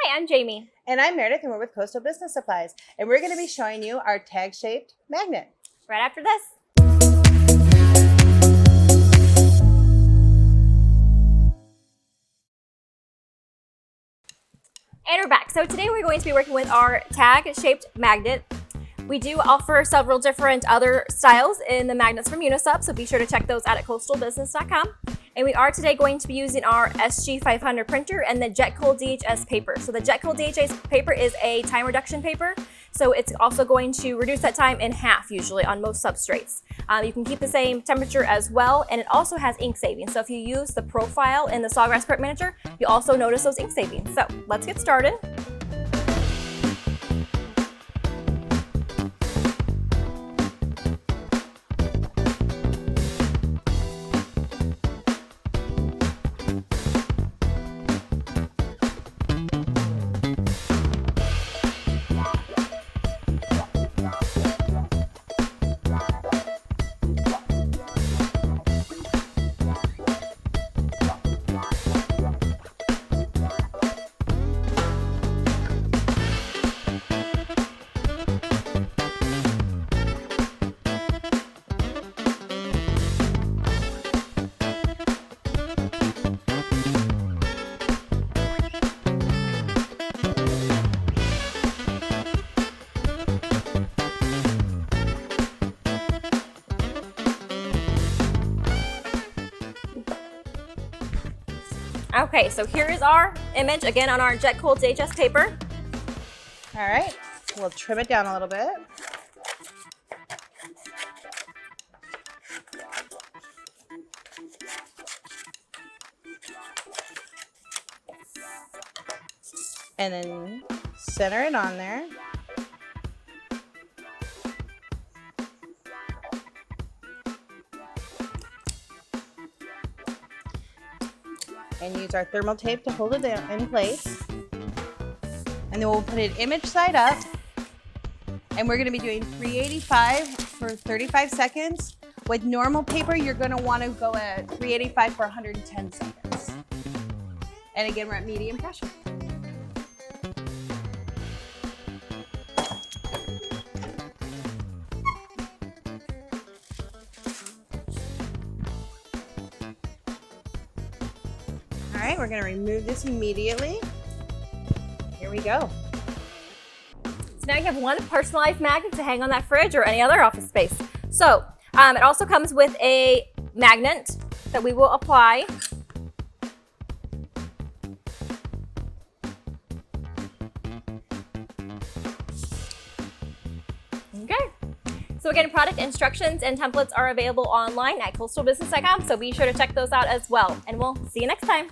Hi, I'm Jamie. And I'm Meredith, and we're with Coastal Business Supplies. And we're going to be showing you our tag-shaped magnet. Right after this. And we're back. So today we're going to be working with our tag-shaped magnet. We do offer several different other styles in the magnets from Unisub, so be sure to check those out at coastalbusiness.com. And we are today going to be using our SG500 printer and the Jet Cold DHS paper. So the Jet Cold DHS paper is a time reduction paper, so it's also going to reduce that time in half usually on most substrates. You can keep the same temperature as well, and it also has ink savings. So if you use the profile in the Sawgrass Print Manager, you also notice those ink savings. So let's get started. Okay, so here is our image, again on our Jet Cold DHS paper. All right, we'll trim it down a little bit. And then center it on there. And use our thermal tape to hold it in place. And then we'll put it image side up. And we're gonna be doing 385 for 35 seconds. With normal paper, you're gonna wanna go at 385 for 110 seconds. And again, we're at medium pressure. All right, we're gonna remove this immediately. Here we go. So now you have one personalized magnet to hang on that fridge or any other office space. So it also comes with a magnet that we will apply. Okay. So again, product instructions and templates are available online at coastalbusiness.com, so be sure to check those out as well. And we'll see you next time.